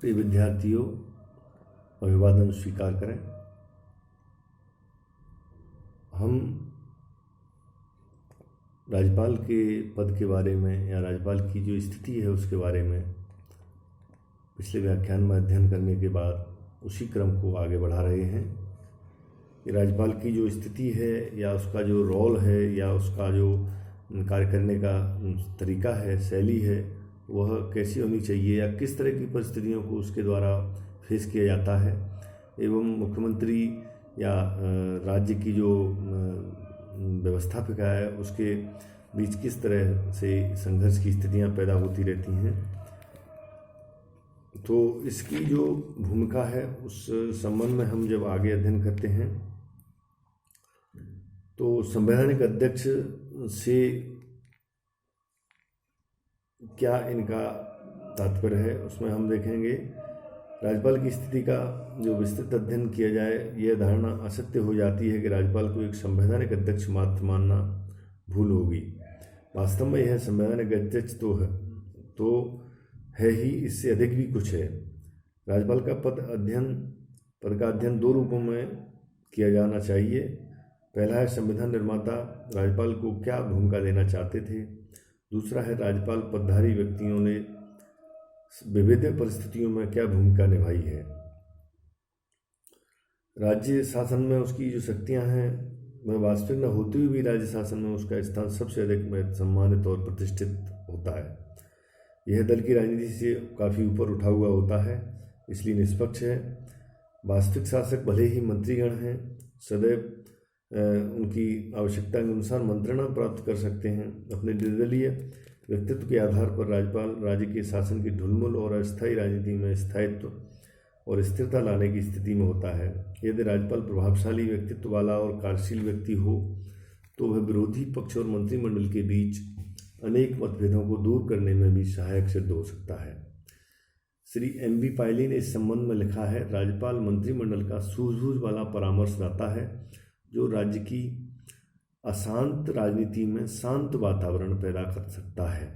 प्रिय विद्यार्थियों, अभिवादन स्वीकार करें। हम राज्यपाल के पद के बारे में या राज्यपाल की जो स्थिति है उसके बारे में पिछले व्याख्यान में अध्ययन करने के बाद उसी क्रम को आगे बढ़ा रहे हैं कि राज्यपाल की जो स्थिति है या उसका जो रोल है या उसका जो कार्य करने का तरीका है, शैली है, वह कैसी होनी चाहिए या किस तरह की परिस्थितियों को उसके द्वारा फेस किया जाता है एवं मुख्यमंत्री या राज्य की जो व्यवस्थापिका है उसके बीच किस तरह से संघर्ष की स्थितियां पैदा होती रहती हैं। तो इसकी जो भूमिका है उस संबंध में हम जब आगे अध्ययन करते हैं तो संवैधानिक अध्यक्ष से क्या इनका तात्पर्य है उसमें हम देखेंगे। राज्यपाल की स्थिति का जो विस्तृत अध्ययन किया जाए, यह धारणा असत्य हो जाती है कि राज्यपाल को एक संवैधानिक अध्यक्ष मात्र मानना भूल होगी। वास्तव में यह संवैधानिक अध्यक्ष तो है ही, इससे अधिक भी कुछ है। राज्यपाल का पद का अध्ययन दो रूपों में किया जाना चाहिए। पहला है संविधान निर्माता राज्यपाल को क्या भूमिका देना चाहते थे। दूसरा है राज्यपाल पदधारी व्यक्तियों ने विविध परिस्थितियों में क्या भूमिका निभाई है। राज्य शासन में उसकी जो शक्तियां हैं वह वास्तविक न होते हुए भी राज्य शासन में उसका स्थान सबसे अधिक सम्मानित और प्रतिष्ठित होता है। यह दल की राजनीति से काफ़ी ऊपर उठा हुआ होता है, इसलिए निष्पक्ष है। वास्तविक शासक भले ही मंत्रीगण हैं, सदैव उनकी आवश्यकता के अनुसार मंत्रणा प्राप्त कर सकते हैं। अपने निर्दलीय व्यक्तित्व के आधार पर राज्यपाल राज्य के शासन की ढुलमुल और अस्थायी राजनीति में स्थायित्व और स्थिरता लाने की स्थिति में होता है। यदि राज्यपाल प्रभावशाली व्यक्तित्व वाला और कार्यशील व्यक्ति हो तो वह विरोधी पक्ष और मंत्रिमंडल के बीच अनेक मतभेदों को दूर करने में भी सहायक सिद्ध हो सकता है। श्री M.B. पायली ने इस संबंध में लिखा है, राज्यपाल मंत्रिमंडल का सूझबूझ वाला परामर्शदाता है जो राज्य की अशांत राजनीति में शांत वातावरण पैदा कर सकता है।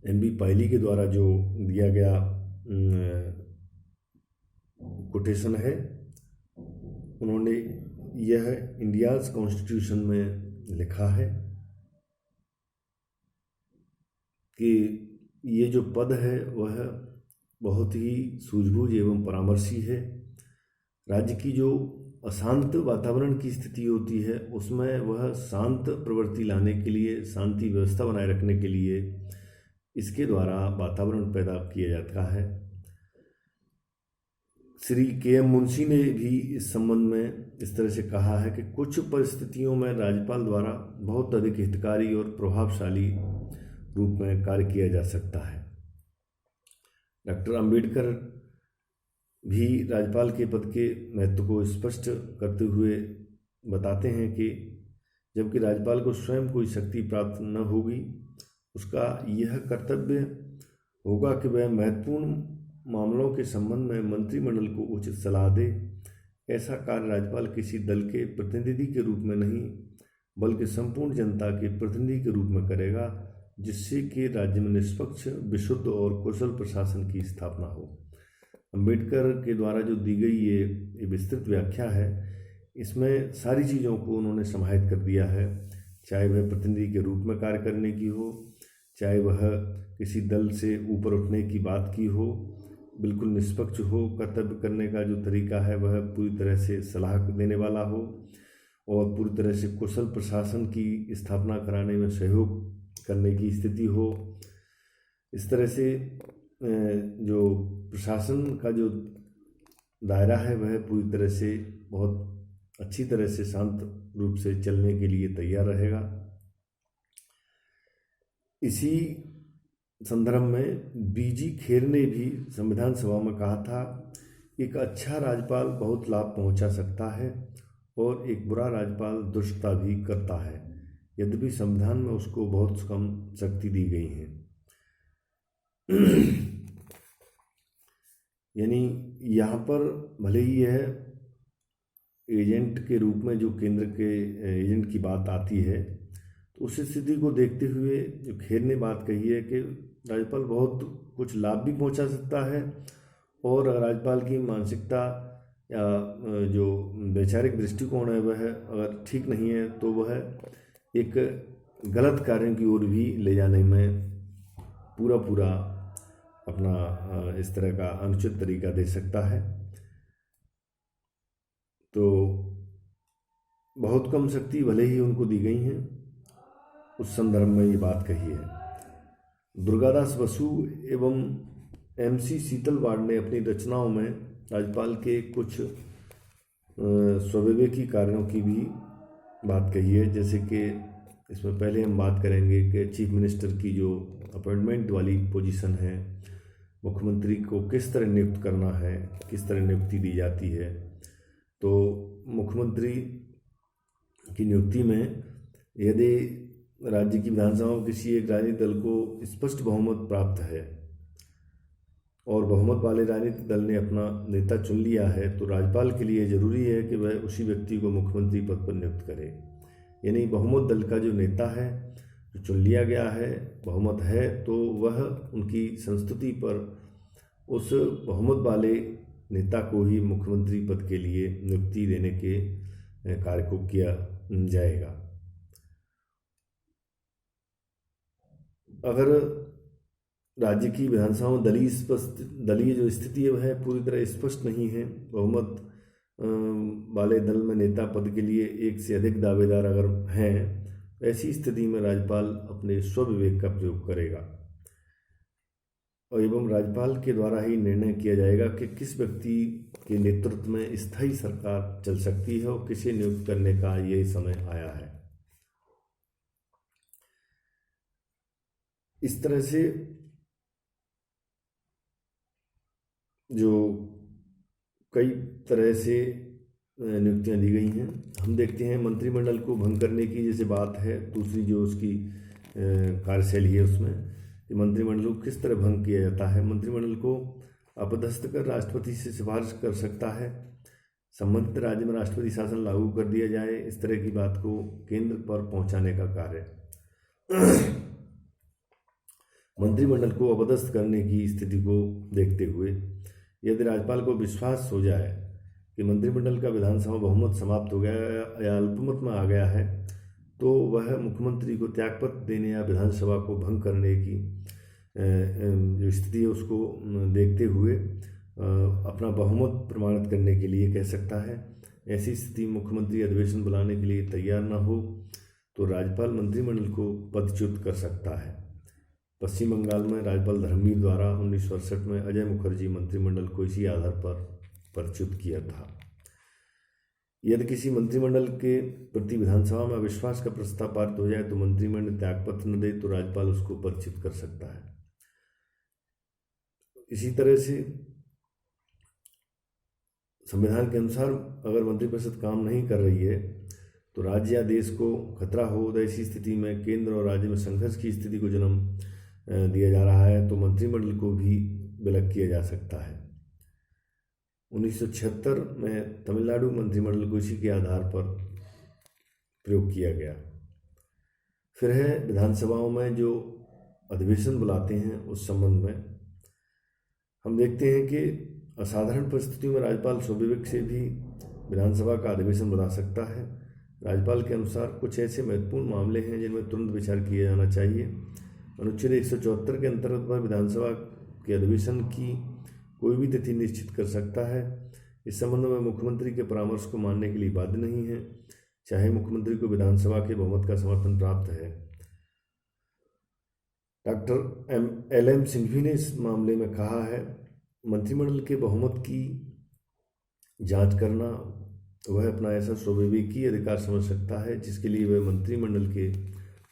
M.B. पायली के द्वारा जो दिया गया कोटेशन है, उन्होंने यह इंडियाज़ कॉन्स्टिट्यूशन में लिखा है कि ये जो पद है वह बहुत ही सूझबूझ एवं परामर्शी है। राज्य की जो अशांत वातावरण की स्थिति होती है उसमें वह शांत प्रवृत्ति लाने के लिए, शांति व्यवस्था बनाए रखने के लिए इसके द्वारा वातावरण पैदा किया जाता है। श्री K.M. मुंशी ने भी इस संबंध में इस तरह से कहा है कि कुछ परिस्थितियों में राज्यपाल द्वारा बहुत अधिक हितकारी और प्रभावशाली रूप में कार्य किया जा सकता है। डॉक्टर अंबेडकर भी राज्यपाल के पद के महत्व को स्पष्ट करते हुए बताते हैं कि जबकि राज्यपाल को स्वयं कोई शक्ति प्राप्त न होगी, उसका यह कर्तव्य होगा कि वह महत्वपूर्ण मामलों के संबंध में मंत्रिमंडल को उचित सलाह दे। ऐसा कार्य राज्यपाल किसी दल के प्रतिनिधि के रूप में नहीं बल्कि संपूर्ण जनता के प्रतिनिधि के रूप में करेगा, जिससे कि राज्य में निष्पक्ष, विशुद्ध और कुशल प्रशासन की स्थापना हो। अंबेडकर के द्वारा जो दी गई ये विस्तृत व्याख्या है, इसमें सारी चीज़ों को उन्होंने समाहित कर दिया है, चाहे वह प्रतिनिधि के रूप में कार्य करने की हो, चाहे वह किसी दल से ऊपर उठने की बात की हो, बिल्कुल निष्पक्ष हो, कर्तव्य करने का जो तरीका है वह पूरी तरह से सलाह देने वाला हो और पूरी तरह से कुशल प्रशासन की स्थापना कराने में सहयोग करने की स्थिति हो। इस तरह से जो प्रशासन का जो दायरा है वह पूरी तरह से बहुत अच्छी तरह से शांत रूप से चलने के लिए तैयार रहेगा। इसी संदर्भ में B.G. खेर ने भी संविधान सभा में कहा था, एक अच्छा राज्यपाल बहुत लाभ पहुंचा सकता है और एक बुरा राज्यपाल दुष्टता भी करता है, यद्यपि संविधान में उसको बहुत कम शक्ति दी गई है। यानी यहाँ पर भले ही यह एजेंट के रूप में जो केंद्र के एजेंट की बात आती है, तो उस स्थिति को देखते हुए जो खेर ने बात कही है कि राज्यपाल बहुत कुछ लाभ भी पहुंचा सकता है, और राज्यपाल की मानसिकता या जो वैचारिक दृष्टिकोण है वह अगर ठीक नहीं है तो वह एक गलत कार्यों की ओर भी ले जाने में पूरा अपना इस तरह का अनुचित तरीका दे सकता है। तो बहुत कम शक्ति भले ही उनको दी गई हैं, उस संदर्भ में ये बात कही है। दुर्गादास बसु एवं MC शीतलवाड़ ने अपनी रचनाओं में राज्यपाल के कुछ स्वविवेकी कार्यों की भी बात कही है, जैसे कि इसमें पहले हम बात करेंगे कि चीफ मिनिस्टर की जो अपॉइंटमेंट वाली पोजीशन है, मुख्यमंत्री को किस तरह नियुक्त करना है, किस तरह नियुक्ति दी जाती है। तो मुख्यमंत्री की नियुक्ति में यदि राज्य की विधानसभा में किसी एक राजनीतिक दल को स्पष्ट बहुमत प्राप्त है और बहुमत वाले राजनीतिक दल ने अपना नेता चुन लिया है, तो राज्यपाल के लिए जरूरी है कि वह उसी व्यक्ति को मुख्यमंत्री पद पर नियुक्त करे। यानी बहुमत दल का जो नेता है, जो चुन लिया गया है, बहुमत है, तो वह उनकी संस्तुति पर उस बहुमत वाले नेता को ही मुख्यमंत्री पद के लिए नियुक्ति देने के कार्य को किया जाएगा। अगर राज्य की विधानसभा में दलीय जो स्थिति है वह पूरी तरह स्पष्ट नहीं है, बहुमत वाले दल में नेता पद के लिए एक से अधिक दावेदार अगर हैं, ऐसी स्थिति में राज्यपाल अपने स्वविवेक का प्रयोग करेगा और एवं राज्यपाल के द्वारा ही निर्णय किया जाएगा कि किस व्यक्ति के नेतृत्व में स्थायी सरकार चल सकती है और किसे नियुक्त करने का ये समय आया है। इस तरह से जो कई तरह से नियुक्तियां दी गई हैं, हम देखते हैं मंत्रिमंडल को भंग करने की जैसे बात है, दूसरी जो उसकी कार्यशैली है उसमें कि मंत्रिमंडल को किस तरह भंग किया जाता है। मंत्रिमंडल को अपदस्थ कर राष्ट्रपति से सिफारिश कर सकता है, संबंधित राज्य में राष्ट्रपति शासन लागू कर दिया जाए, इस तरह की बात को केंद्र पर पहुंचाने का कार्य। मंत्रिमंडल को अपदस्थ करने की स्थिति को देखते हुए यदि राज्यपाल को विश्वास हो जाए कि मंत्रिमंडल का विधानसभा बहुमत समाप्त हो गया या अल्पमत में आ गया है, तो वह मुख्यमंत्री को त्यागपत्र देने या विधानसभा को भंग करने की जो स्थिति है उसको देखते हुए अपना बहुमत प्रमाणित करने के लिए कह सकता है। ऐसी स्थिति मुख्यमंत्री अधिवेशन बुलाने के लिए तैयार न हो तो राज्यपाल मंत्रिमंडल को पदच्युत कर सकता है। पश्चिम बंगाल में राज्यपाल धर्मवीर द्वारा 1968 में अजय मुखर्जी मंत्रिमंडल को इसी आधार पर पदच्युत किया था। यदि किसी मंत्रिमंडल के प्रति विधानसभा में अविश्वास का प्रस्ताव पारित हो जाए तो मंत्रिमंडल त्यागपत्र न दे तो राज्यपाल उसको पदच्युत कर सकता है। इसी तरह से संविधान के अनुसार अगर मंत्रिपरिषद काम नहीं कर रही है तो राज्य या देश को खतरा हो, तो ऐसी स्थिति में केंद्र और राज्य में संघर्ष की स्थिति को जन्म दिया जा रहा है तो मंत्रिमंडल को भी विलग किया जा सकता है। 1976 में तमिलनाडु मंत्रिमंडल को इसी के आधार पर प्रयोग किया गया। फिर है विधानसभाओं में जो अधिवेशन बुलाते हैं, उस संबंध में हम देखते हैं कि असाधारण परिस्थितियों में राज्यपाल स्वविवेक से भी विधानसभा का अधिवेशन बुला सकता है। राज्यपाल के अनुसार कुछ ऐसे महत्वपूर्ण मामले हैं जिनमें तुरंत विचार किया जाना चाहिए। अनुच्छेद 174 के अंतर्गत वह विधानसभा के अधिवेशन की कोई भी तिथि निश्चित कर सकता है। इस संबंध में मुख्यमंत्री के परामर्श को मानने के लिए बाध्य नहीं है, चाहे मुख्यमंत्री को विधानसभा के बहुमत का समर्थन प्राप्त है। डॉक्टर LM सिंघवी ने इस मामले में कहा है, मंत्रिमंडल के बहुमत की जांच करना वह अपना ऐसा स्वविवेकी अधिकार समझ सकता है जिसके लिए वह मंत्रिमंडल के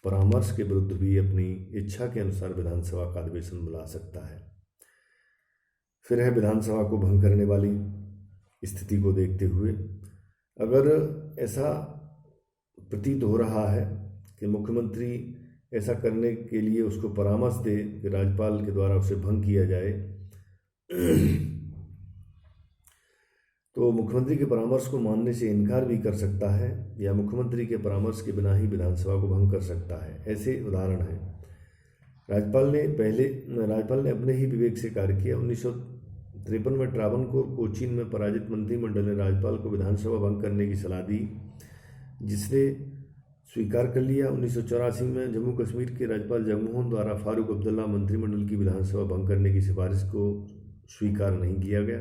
परामर्श के विरुद्ध भी अपनी इच्छा के अनुसार विधानसभा का अधिवेशन बुला सकता है। फिर है विधानसभा को भंग करने वाली स्थिति को देखते हुए अगर ऐसा प्रतीत हो रहा है कि मुख्यमंत्री ऐसा करने के लिए उसको परामर्श दे कि राज्यपाल के द्वारा उसे भंग किया जाए तो मुख्यमंत्री के परामर्श को मानने से इनकार भी कर सकता है या मुख्यमंत्री के परामर्श के बिना ही विधानसभा को भंग कर सकता है। ऐसे उदाहरण हैं राज्यपाल ने अपने ही विवेक से कार्य किया। 1953 में ट्रावनकोर कोचीन में पराजित मंत्रिमंडल ने राज्यपाल को विधानसभा भंग करने की सलाह दी, जिसने स्वीकार कर लिया। 1984 में जम्मू कश्मीर के राज्यपाल जगमोहन द्वारा फारूक अब्दुल्ला मंत्रिमंडल की विधानसभा भंग करने की सिफारिश को स्वीकार नहीं किया गया।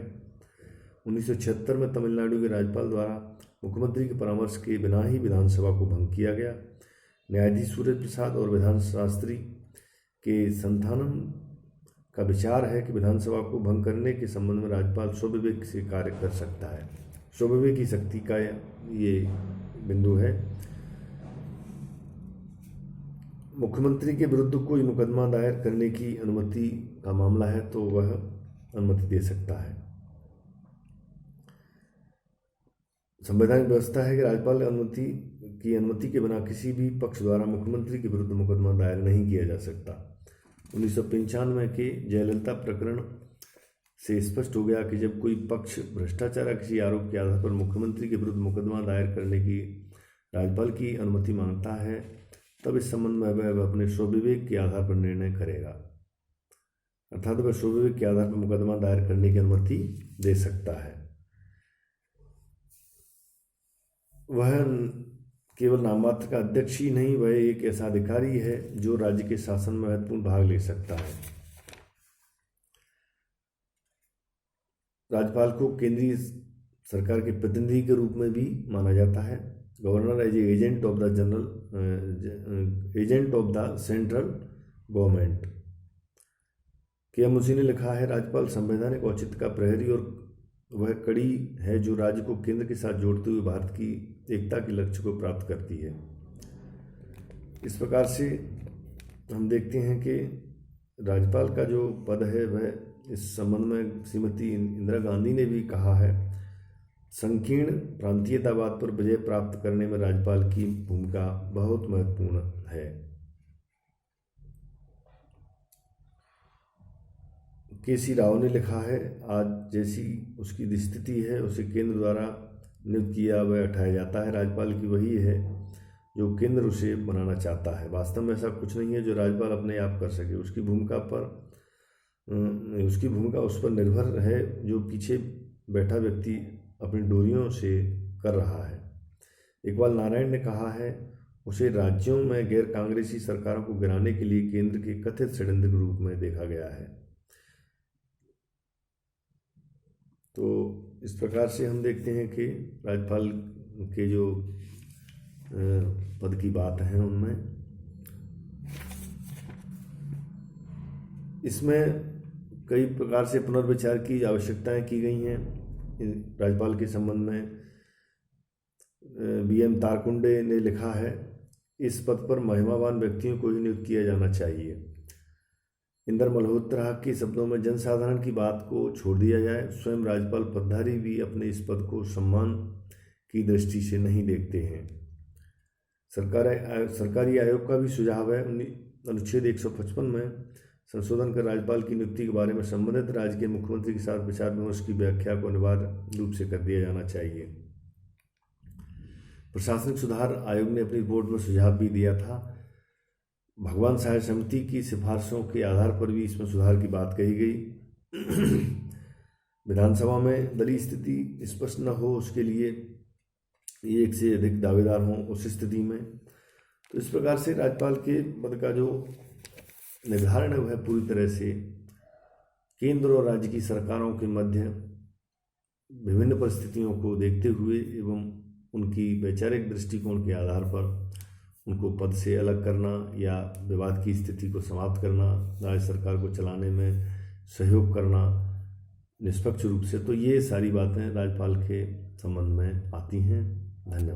1976 में तमिलनाडु के राज्यपाल द्वारा मुख्यमंत्री के परामर्श के बिना ही विधानसभा को भंग किया गया। न्यायाधीश सूर्य प्रसाद और विधान शास्त्री के संथानम का विचार है कि विधानसभा को भंग करने के संबंध में राज्यपाल स्वविवेक से कार्य कर सकता है। स्वविवेक की शक्ति का ये बिंदु है। मुख्यमंत्री के विरुद्ध कोई मुकदमा दायर करने की अनुमति का मामला है तो वह अनुमति दे सकता है। संवैधानिक व्यवस्था है कि राज्यपाल अनुमति के बिना किसी भी पक्ष द्वारा मुख्यमंत्री के विरुद्ध मुकदमा दायर नहीं किया जा सकता। 1995 के जयललिता प्रकरण से स्पष्ट हो गया कि जब कोई पक्ष भ्रष्टाचार या किसी आरोप के आधार पर मुख्यमंत्री के विरुद्ध मुकदमा दायर करने की राज्यपाल की अनुमति मांगता है, तब इस संबंध में वह अपने स्वविवेक के आधार पर निर्णय करेगा, अर्थात वह स्वविवेक के आधार पर मुकदमा दायर करने की अनुमति दे सकता है। वह केवल नाममात्र का अध्यक्ष ही नहीं, वह एक ऐसा अधिकारी है जो राज्य के शासन में महत्वपूर्ण भाग ले सकता है। राज्यपाल को केंद्रीय सरकार के प्रतिनिधि के रूप में भी माना जाता है। Governor as agent of the central government. K Munshi ने लिखा है, राज्यपाल संवैधानिक औचित्य का प्रहरी और वह कड़ी है जो राज्य को केंद्र के साथ जोड़ते हुए भारत की एकता के लक्ष्य को प्राप्त करती है। इस प्रकार से हम देखते हैं कि राज्यपाल का जो पद है वह इस संबंध में श्रीमती इंदिरा गांधी ने भी कहा है, संकीर्ण प्रांतीयतावाद पर विजय प्राप्त करने में राज्यपाल की भूमिका बहुत महत्वपूर्ण है। के.सी. राव ने लिखा है, आज जैसी उसकी स्थिति है उसे केंद्र द्वारा नियुक्त किया व हटाया जाता है। राज्यपाल की वही है जो केंद्र उसे बनाना चाहता है। वास्तव में ऐसा कुछ नहीं है जो राज्यपाल अपने आप कर सके। उसकी भूमिका उस पर निर्भर है जो पीछे बैठा व्यक्ति अपनी डोरियों से कर रहा है। इकबाल नारायण ने कहा है, उसे राज्यों में गैर कांग्रेसी सरकारों को गिराने के लिए केंद्र के कथित षड्यंत्र के रूप में देखा गया है। तो इस प्रकार से हम देखते हैं कि राज्यपाल के जो पद की बात है उनमें इसमें कई प्रकार से पुनर्विचार की आवश्यकताएं की गई हैं। राज्यपाल के संबंध में B.M. तारकुंडे ने लिखा है, इस पद पर महिमावान व्यक्तियों को ही नियुक्त किया जाना चाहिए। इंदर मल्होत्रा के शब्दों में जनसाधारण की बात को छोड़ दिया जाए। स्वयं राज्यपाल पदधारी भी अपने इस पद को सम्मान की दृष्टि से नहीं देखते हैं। सरकारी आयोग का भी सुझाव है, अनुच्छेद 155 में संशोधन कर राज्यपाल की नियुक्ति के बारे में संबंधित राज्य के मुख्यमंत्री के साथ विचार विमर्श की व्याख्या को अनिवार्य रूप से कर दिया जाना चाहिए। प्रशासनिक सुधार आयोग ने अपनी रिपोर्ट में सुझाव भी दिया था। भगवान सहाय समिति की सिफारिशों के आधार पर भी इसमें सुधार की बात कही गई। विधानसभा में दलीय स्थिति स्पष्ट न हो, उसके लिए एक से अधिक दावेदार हों उस स्थिति में। तो इस प्रकार से राज्यपाल के पद का जो निर्धारण है वह पूरी तरह से केंद्र और राज्य की सरकारों के मध्य विभिन्न परिस्थितियों को देखते हुए एवं उनकी वैचारिक दृष्टिकोण के आधार पर उनको पद से अलग करना या विवाद की स्थिति को समाप्त करना, राज्य सरकार को चलाने में सहयोग करना निष्पक्ष रूप से, तो ये सारी बातें राज्यपाल के संबंध में आती हैं। धन्यवाद।